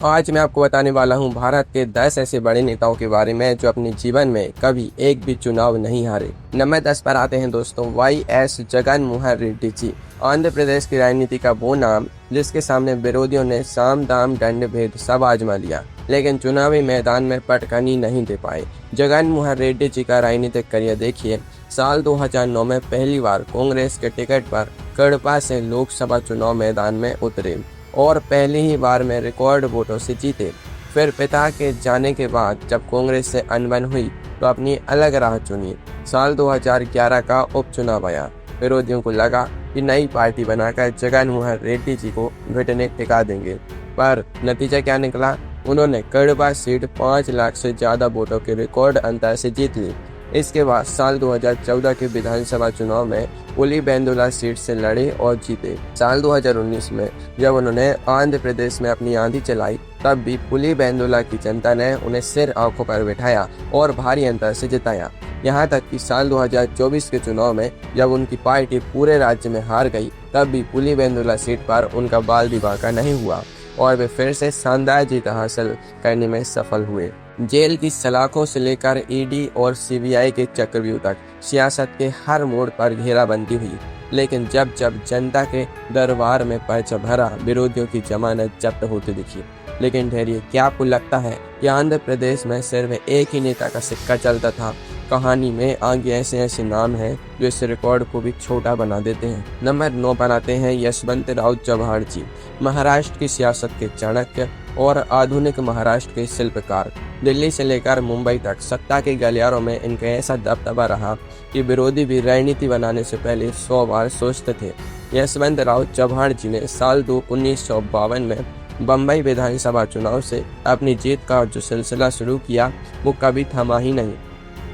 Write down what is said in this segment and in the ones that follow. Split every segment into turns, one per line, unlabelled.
आज मैं आपको बताने वाला हूं भारत के 10 ऐसे बड़े नेताओं के बारे में जो अपने जीवन में कभी एक भी चुनाव नहीं हारे। नंबर 10 पर आते हैं दोस्तों, वाई.एस. जगन मोहन रेड्डी जी। आंध्र प्रदेश की राजनीति का वो नाम जिसके सामने विरोधियों ने साम दाम दंड भेद सब आजमा लिया, लेकिन चुनावी मैदान में पटखनी नहीं दे पाए। जगन मोहन रेड्डी जी का राजनीतिक करियर देखिए। साल 2009 में पहली बार कांग्रेस के टिकट पर कड़पा से लोकसभा चुनाव मैदान में उतरे और पहली ही बार में रिकॉर्ड वोटों से जीते। फिर पिता के जाने के बाद जब कांग्रेस से अनबन हुई तो अपनी अलग राह चुनी। साल 2011 का उपचुनाव आया। विरोधियों को लगा कि नई पार्टी बनाकर जगन मोहन रेड्डी जी को घुटने टिका देंगे, पर नतीजा क्या निकला? उन्होंने कड़वा सीट 5 लाख से ज्यादा वोटों के रिकॉर्ड अंतर से जीत ली। इसके बाद साल 2014 के विधानसभा चुनाव में पुलिवेंदुला सीट से लड़े और जीते। साल 2019 में जब उन्होंने आंध्र प्रदेश में अपनी आंधी चलाई, तब भी पुलिवेंदुला की जनता ने उन्हें सिर आंखों पर बिठाया और भारी अंतर से जिताया। यहाँ तक कि साल 2024 के चुनाव में जब उनकी पार्टी पूरे राज्य में हार गई, तब भी पुलिवेंदुला सीट पर उनका बाल भी बांका नहीं हुआ और वे फिर से शानदार जीत हासिल करने में सफल हुए। जेल की सलाखों से लेकर ईडी और सीबीआई के चक्रव्यूह तक सियासत के हर मोड़ पर घेराबंदी हुई, लेकिन जब जब जनता के दरबार में पर्चा भरा, विरोधियों की जमानत जब्त होती दिखी। लेकिन ठहरिए, क्या आपको लगता है कि आंध्र प्रदेश में सिर्फ एक ही नेता का सिक्का चलता था? कहानी में आगे ऐसे ऐसे नाम हैं जो इस रिकॉर्ड को भी छोटा बना देते हैं। नंबर 9 पर आते हैं यशवंतराव चव्हाण जी। महाराष्ट्र की सियासत के चाणक्य और आधुनिक महाराष्ट्र के शिल्पकार। दिल्ली से लेकर मुंबई तक सत्ता के गलियारों में इनका ऐसा दबदबा रहा कि विरोधी भी रणनीति बनाने से पहले 100 बार सोचते थे। यशवंतराव चव्हाण जी ने साल 1952 में बम्बई विधानसभा चुनाव से अपनी जीत का जो सिलसिला शुरू किया वो कभी थमा ही नहीं।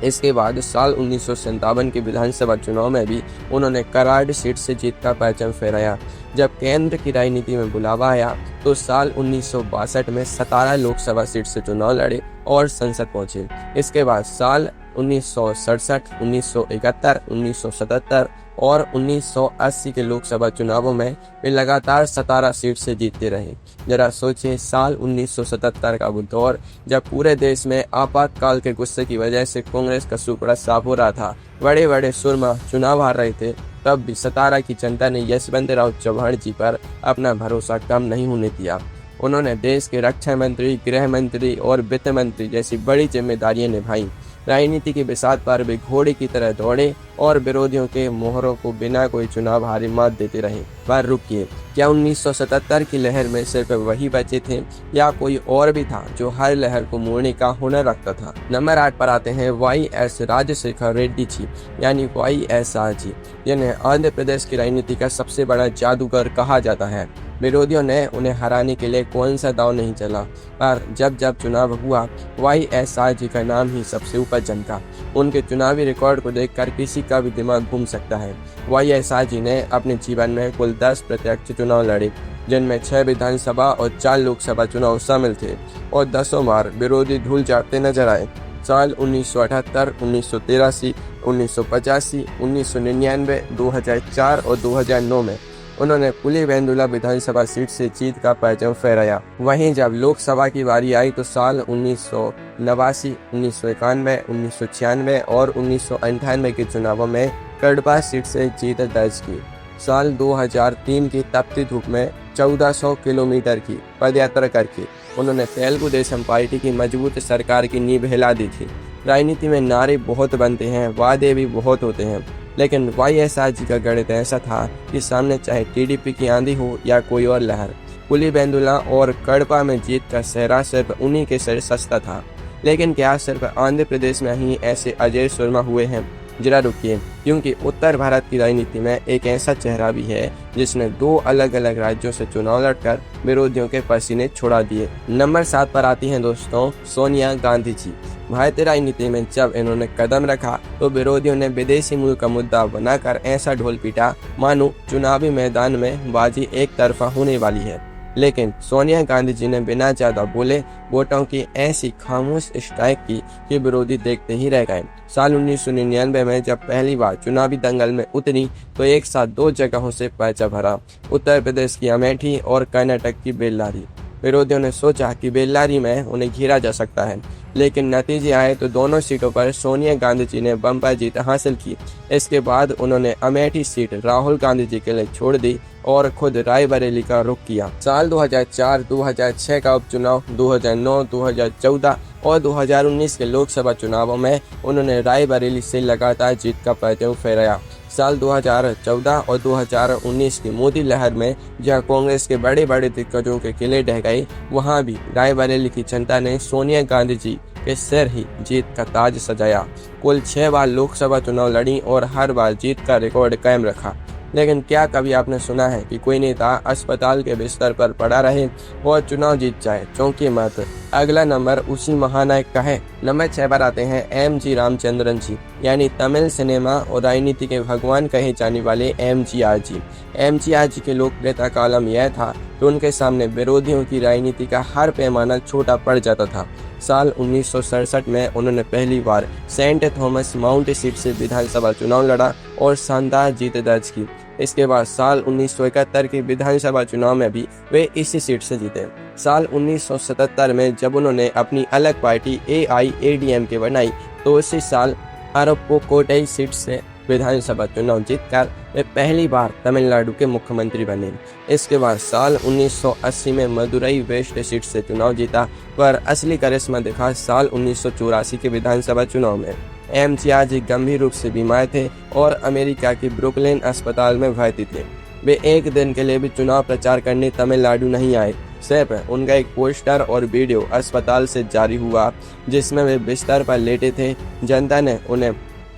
इसके बाद साल 1957 के विधानसभा चुनाव में भी उन्होंने कराड़ सीट से जीत का परचम फहराया। जब केंद्र की राजनीति में बुलावा आया तो साल 1962 में 17 लोकसभा सीट से चुनाव लड़े और संसद पहुंचे। इसके बाद साल 1967, 1971, 1977 और 1980 के लोकसभा चुनावों में वे लगातार 17 सीट से जीतते रहे। जरा सोचिए, साल 1977 का वो दौर जब पूरे देश में आपातकाल के गुस्से की वजह से कांग्रेस का सुपड़ा साफ हो रहा था, बड़े बड़े सुरमा चुनाव हार रहे थे, तब भी 17 की जनता ने यशवंतराव चव्हाण जी पर अपना भरोसा कम नहीं होने दिया। उन्होंने देश के रक्षा मंत्री, गृह मंत्री और वित्त मंत्री जैसी बड़ी जिम्मेदारियां निभाई। राजनीति की बिसात पर वे घोड़े की तरह दौड़े और विरोधियों के मोहरों को बिना कोई चुनाव हारे मात देते रहे। पर रुकिए, क्या 1977 की लहर में सिर्फ वही बचे थे या कोई और भी था जो हर लहर को मोड़ने का हुनर रखता था? नंबर 8 पर आते हैं वाई.एस. राजशेखर रेड्डी जी, यानी वाई.एस.आर. जी, जिन्हें आंध्र प्रदेश की राजनीति का सबसे बड़ा जादूगर कहा जाता है। विरोधियों ने उन्हें हराने के लिए कौन सा दांव नहीं चला, पर जब जब चुनाव हुआ, वाई.एस.आर. जी का नाम ही सबसे ऊपर चमका। उनके चुनावी रिकॉर्ड को देखकर किसी का भी दिमाग घूम सकता है। वाई.एस.आर. जी ने अपने जीवन में कुल 10 प्रत्यक्ष चुनाव लड़े, जिनमें 6 विधानसभा और 4 लोकसभा चुनाव शामिल थे और 10 बार विरोधी धूल चाटते नजर आए। साल 1978, 1983, 1985, 1999, 2004 और 2009 में उन्होंने पुलिवेंदुला विधानसभा सीट से जीत का परचम फहराया। वहीं जब लोकसभा की बारी आई तो साल 1989, 1991, 1996 और 1998 के चुनावों में कड़वा सीट से जीत दर्ज की। साल 2003 की तपती धूप में 1400 किलोमीटर की पदयात्रा करके उन्होंने तेलुगु देशम पार्टी की मजबूत सरकार की नींव हिला दी थी। राजनीति में नारे बहुत बनते हैं, वादे भी बहुत होते हैं, लेकिन वाई.एस.आर. जी का गणित ऐसा था कि सामने चाहे टीडीपी की आंधी हो या कोई और लहर, पुलिवेंदुला और कड़पा में जीत का सेहरा सिर्फ उन्हीं के सिर सस्ता था। लेकिन क्या सिर्फ आंध्र प्रदेश में ही ऐसे अजय सुरमा हुए हैं? जरा रुकिए, क्योंकि उत्तर भारत की राजनीति में एक ऐसा चेहरा भी है जिसने 2 अलग अलग राज्यों से चुनाव लड़कर विरोधियों के पसीने छुड़ा दिए। नंबर 7 पर आती हैं दोस्तों सोनिया गांधी जी। भारतीय राजनीति में जब इन्होंने कदम रखा तो विरोधियों ने विदेशी मूल का मुद्दा बनाकर ऐसा ढोल पीटा मानो चुनावी मैदान में बाजी एक तरफा होने वाली है। लेकिन सोनिया गांधी जी ने बिना ज्यादा बोले वोटों की ऐसी खामोश स्ट्राइक की कि विरोधी देखते ही रह गए। साल 1999 में जब पहली बार चुनावी दंगल में उतरी तो एक साथ 2 जगहों से पर्चा भरा, उत्तर प्रदेश की अमेठी और कर्नाटक की बेल्लारी। विरोधियों ने सोचा कि बेल्लारी में उन्हें घेरा जा सकता है, लेकिन नतीजे आए तो दोनों सीटों पर सोनिया गांधी जी ने बम्पर जीत हासिल की। इसके बाद उन्होंने अमेठी सीट राहुल गांधी जी के लिए छोड़ दी और खुद रायबरेली का रुख किया। साल 2004, 2006 का उपचुनाव, 2009, 2014 और 2019 के लोकसभा चुनावों में उन्होंने रायबरेली से लगातार जीत का पैंतरा फहराया। साल 2014 और 2019 की मोदी लहर में जहां कांग्रेस के बड़े बड़े दिग्गजों के किले ढह गए, वहां भी रायबरेली की जनता ने सोनिया गांधी जी के सिर ही जीत का ताज सजाया। कुल 6 बार लोकसभा चुनाव लड़ी और हर बार जीत का रिकॉर्ड कायम रखा। लेकिन क्या कभी आपने सुना है कि कोई नेता अस्पताल के बिस्तर पर पड़ा रहे और चुनाव जीत जाए? चौंकी मत, अगला नंबर उसी महानायक का है। नंबर 6 पर आते हैं एम.जी. रामचंद्रन जी, यानी तमिल सिनेमा और राजनीति के भगवान कहे जाने वाले एम.जी.आर. जी। एम.जी.आर. जी की लोकप्रियता का आलम यह था कि उनके सामने विरोधियों की राजनीति का हर पैमाना छोटा पड़ जाता था। साल 1967 में उन्होंने पहली बार सेंट थॉमस माउंट सीट से विधानसभा चुनाव लड़ा और शानदार जीत दर्ज की। इसके बाद साल 1971 के विधानसभा चुनाव में भी वे इसी सीट से जीते। साल 1977 में जब उन्होंने अपनी अलग पार्टी AIADMK बनाई, तो उसी साल अरप्पुकोटई सीट से विधानसभा चुनाव जीतकर वे पहली बार तमिलनाडु के मुख्यमंत्री बने। इसके बाद साल 1980 में मदुरई वेस्ट सीट से चुनाव जीता, पर असली करिश्मा दिखा साल 1984 के विधानसभा चुनाव में। एम.जी.आर. जी गंभीर रूप से बीमार थे और अमेरिका के ब्रुकलिन अस्पताल में भर्ती थे। वे एक दिन के लिए भी चुनाव प्रचार करने तमिलनाडु नहीं आए। सिर्फ उनका एक पोस्टर और वीडियो अस्पताल से जारी हुआ, जिसमें वे बिस्तर पर लेटे थे। जनता ने उन्हें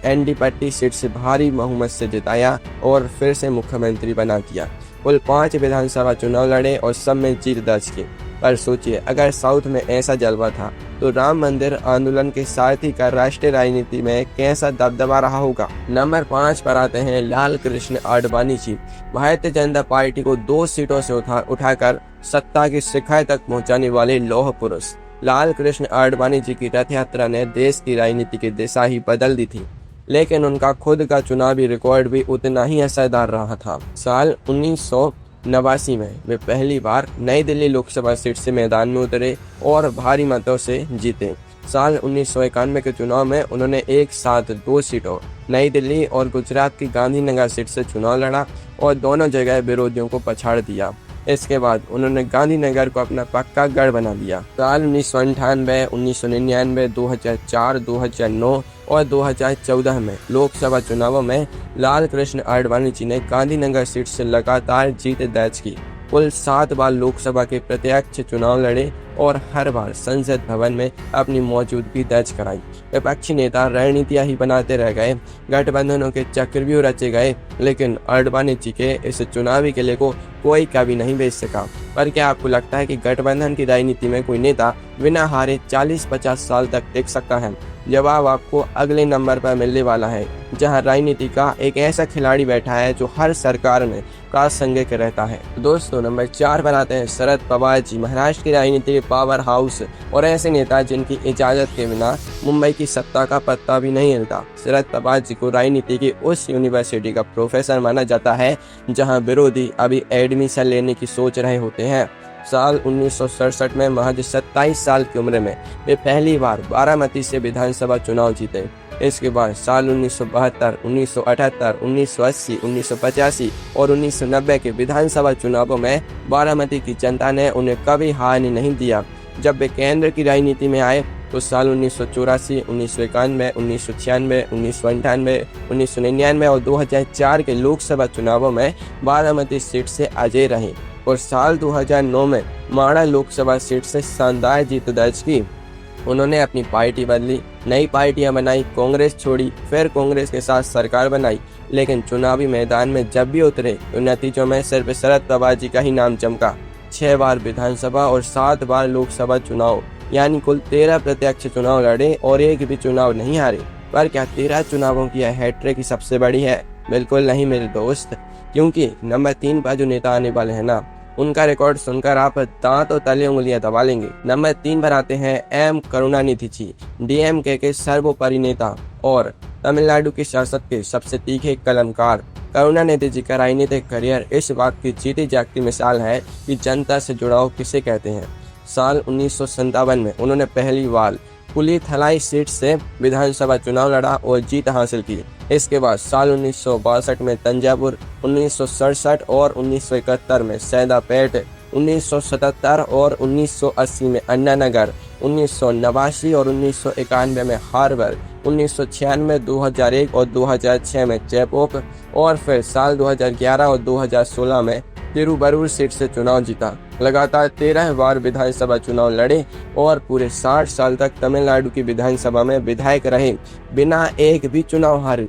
एंडीपट्टी सीट से भारी बहुमत से जिताया और फिर से मुख्यमंत्री बना दिया। कुल 5 विधानसभा चुनाव लड़े और सब में जीत दर्ज की। पर सोचिए, अगर साउथ में ऐसा जलवा था, तो राम मंदिर आंदोलन के सारथी का राष्ट्रीय राजनीति में कैसा दबदबा रहा होगा। नंबर 5 पर आते हैं लाल कृष्ण आडवाणी जी, भारतीय जनता पार्टी को 2 सीटों से उठाकर सत्ता की शिखर तक पहुंचाने वाले लौह पुरुष। लाल कृष्ण आडवाणी जी की रथ यात्रा ने देश की राजनीति की दिशा ही बदल दी थी, लेकिन उनका खुद का चुनावी रिकॉर्ड भी उतना ही असरदार रहा था। साल 1989 में वे पहली बार नई दिल्ली लोकसभा सीट से मैदान में उतरे और भारी मतों से जीते। साल 1991 के चुनाव में उन्होंने एक साथ 2 सीटों, नई दिल्ली और गुजरात की गांधीनगर सीट से चुनाव लड़ा और दोनों जगह विरोधियों को पछाड़ दिया। इसके बाद उन्होंने गांधीनगर को अपना पक्का गढ़ बना लिया। साल 1998, 1999, 2004, 2009 और 2014 में लोकसभा चुनावों में लाल कृष्ण आडवाणी जी ने गांधीनगर सीट से लगातार जीत दर्ज की। कुल 7 बार लोकसभा के प्रत्यक्ष चुनाव लड़े और हर बार संसद भवन में अपनी मौजूदगी दर्ज कराई। विपक्षी नेता रणनीतियां ही बनाते रह गए, गठबंधनों के चक्रव्यूह रचे गए, लेकिन आडवाणी जी के इस चुनावी किले को कोई कभी नहीं बेच सका। पर क्या आपको लगता है कि गठबंधन की राजनीति में कोई नेता बिना हारे 40-50 साल तक टिक सकता है? जवाब आपको अगले नंबर पर मिलने वाला है, जहां राजनीति का एक ऐसा खिलाड़ी बैठा है जो हर सरकार में प्रासंगिक रहता है। दोस्तों, नंबर 4 पर आते हैं शरद पवार जी, महाराष्ट्र की राजनीति के पावर हाउस और ऐसे नेता जिनकी इजाजत के बिना मुंबई की सत्ता का पत्ता भी नहीं हिलता। शरद पवार जी को राजनीति की उस यूनिवर्सिटी का प्रोफेसर माना जाता है जहां विरोधी अभी एडमिशन लेने की सोच रहे होते हैं। साल 1967 में महज 27 साल की उम्र में वे पहली बार बारामती से विधानसभा चुनाव जीते। इसके बाद साल 1972, 1978, 1980, 1985 और 1990 के विधानसभा चुनावों में बारामती की जनता ने उन्हें कभी हारने नहीं दिया। जब वे केंद्र की राजनीति में आए तो साल 1984, 1991, 1996, 1998, 1999 और 2004 के लोकसभा चुनावों में बारामती सीट से अजय रहे और साल 2009 में माड़ा लोकसभा सीट से शानदार जीत दर्ज की। उन्होंने अपनी पार्टी बदली, नई पार्टियां बनाई, कांग्रेस छोड़ी, फिर कांग्रेस के साथ सरकार बनाई, लेकिन चुनावी मैदान में जब भी उतरे तो नतीजों में सिर्फ शरद पवार जी का ही नाम चमका। 6 बार विधानसभा और 7 बार लोकसभा चुनाव, यानी कुल 13 प्रत्यक्ष चुनाव लड़े और एक भी चुनाव नहीं हारे। पर क्या 13 चुनावों की यह हैट्रिक ही सबसे बड़ी है? बिल्कुल नहीं मेरे दोस्त, क्योंकि नंबर 3 पर जो नेता आने वाले हैं ना, उनका रिकॉर्ड सुनकर आप दांत और तले उंगलियां दबा लेंगे। नंबर 3 पर आते हैं एम करुणानिधि जी, DMK के सर्वोपरि नेता और तमिलनाडु की सियासत के सबसे तीखे कलमकार करुणानिधि जी का राजनीतिक करियर इस बात की जीती जागती मिसाल है कि जनता से जुड़ाव किसे कहते हैं। साल 1957 में उन्होंने पहली बार कुलीथलाई सीट से विधानसभा चुनाव लड़ा और जीत हासिल की। इसके बाद साल 1962 में तंजावुर, 1967 और 1971 में सैदापेट, 1977 और 1980 में अन्नानगर, 1989 और 1991 में हार्बर, 1996, 2001 और 2006 में चेपोक और फिर साल 2011 और 2016 में तिरुवरूर सीट से चुनाव जीता। लगातार 13 बार विधानसभा चुनाव लड़े और पूरे 60 साल तक तमिलनाडु की विधानसभा में विधायक रहे, बिना एक भी चुनाव हारे।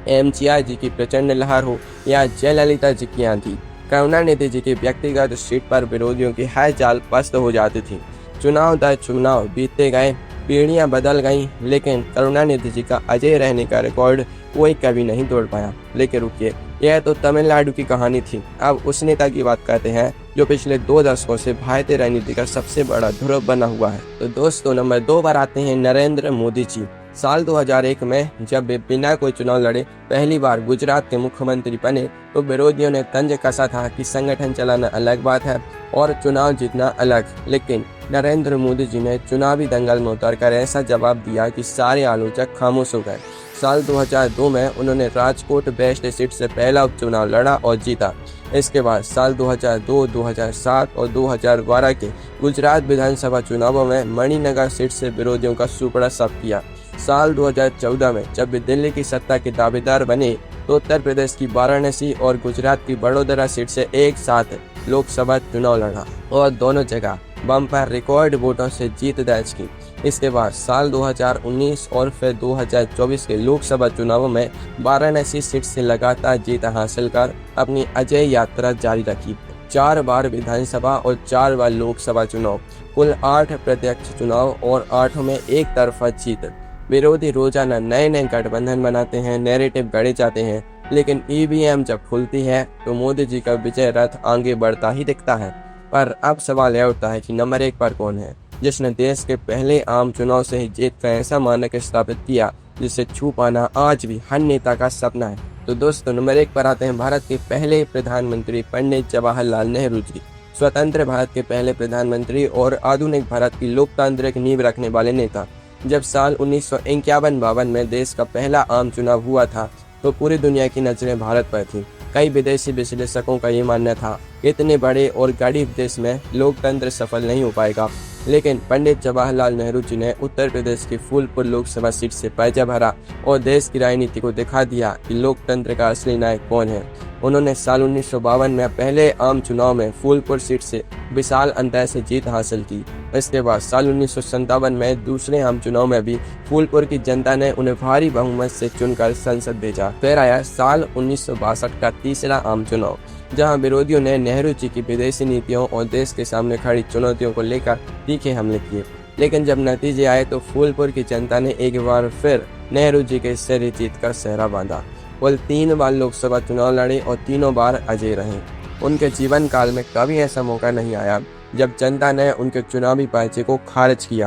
एमजीआर जी की प्रचंड लहर हो या जयललिता जी की आंधी, करुणानिधि जी की व्यक्तिगत सीट पर विरोधियों की है जाल पस्त हो जाती थी। चुनाव दर चुनाव बीतते गए, पीढ़ियां बदल गईं, लेकिन करुणानिधि जी का अजय रहने का रिकॉर्ड कोई कभी नहीं तोड़ पाया। लेकिन रुकिए, यह तो तमिलनाडु की कहानी थी। अब उस नेता की बात करते हैं जो पिछले 2 दशकों से भारतीय राजनीति का सबसे बड़ा ध्रुव बना हुआ है। तो दोस्तों, नंबर 2 पर आते हैं नरेंद्र मोदी जी। साल 2001 में जब वे बिना कोई चुनाव लड़े पहली बार गुजरात के मुख्यमंत्री बने तो विरोधियों ने तंज कसा था कि संगठन चलाना अलग बात है और चुनाव जीतना अलग। लेकिन नरेंद्र मोदी जी ने चुनावी दंगल में उतरकर ऐसा जवाब दिया कि सारे आलोचक खामोश हो गए। साल 2002 में उन्होंने राजकोट वेस्ट सीट से पहला उपचुनाव लड़ा और जीता। इसके बाद साल 2002, 2007 और 2012 के गुजरात विधानसभा चुनावों में मणिनगर सीट से विरोधियों का सुपड़ा साफ किया। साल 2014 में जब वे दिल्ली की सत्ता के दावेदार बने तो उत्तर प्रदेश की वाराणसी और गुजरात की बड़ोदरा सीट से एक साथ लोकसभा चुनाव लड़ा और दोनों जगह बम्पर रिकॉर्ड वोटों से जीत दर्ज की। इसके बाद साल 2019 और फिर 2024 के लोकसभा चुनावों में वाराणसी सीट से लगातार जीत हासिल कर अपनी अजय यात्रा जारी रखी। 4 बार विधानसभा और 4 बार लोकसभा चुनाव, कुल 8 प्रत्यक्ष चुनाव और 8 में एक तरफा जीत। विरोधी रोजाना नए नए गठबंधन बनाते हैं, नैरेटिव गढ़े जाते हैं, लेकिन ईवीएम जब खुलती है तो मोदी जी का विजय रथ आगे बढ़ता ही दिखता है। पर अब सवाल यह उठता है कि नंबर 1 पर कौन है जिसने देश के पहले आम चुनाव से ही जीत का ऐसा मानक स्थापित किया जिसे छू पाना आज भी हर नेता का सपना है। तो दोस्तों, नंबर 1 पर आते हैं भारत के पहले प्रधानमंत्री पंडित जवाहरलाल नेहरू जी। स्वतंत्र भारत के पहले प्रधानमंत्री और आधुनिक भारत की लोकतांत्रिक नींव रखने वाले नेता। जब साल 1951-52 में देश का पहला आम चुनाव हुआ था तो पूरी दुनिया की नजरें भारत पर थी। कई विदेशी विश्लेषकों का ये मानना था कि इतने बड़े और गरीब देश में लोकतंत्र सफल नहीं हो पाएगा। लेकिन पंडित जवाहरलाल नेहरू जी ने उत्तर प्रदेश की फूलपुर लोकसभा सीट से पर्चा भरा और देश की राजनीति को दिखा दिया कि लोकतंत्र का असली नायक कौन है। उन्होंने साल 1952 में पहले आम चुनाव में फूलपुर सीट से विशाल अंतर से जीत हासिल की। इसके बाद साल 1957 में दूसरे आम चुनाव में भी फूलपुर की जनता ने उन्हें भारी बहुमत से चुनकर संसद भेजा। फिर आया साल 1962 का तीसरा आम चुनाव, जहां विरोधियों ने नेहरू जी की विदेशी नीतियों और देश के सामने खड़ी चुनौतियों को लेकर तीखे हमले किए। लेकिन जब नतीजे आए तो फूलपुर की जनता ने एक बार फिर नेहरू जी के सिर जीत का सेहरा बांधा। कुल 3 बार लोकसभा चुनाव लड़े और तीनों बार अजय रहे। उनके जीवन काल में कभी ऐसा मौका नहीं आया जब जनता ने उनके चुनावी पर्चे को खारिज किया।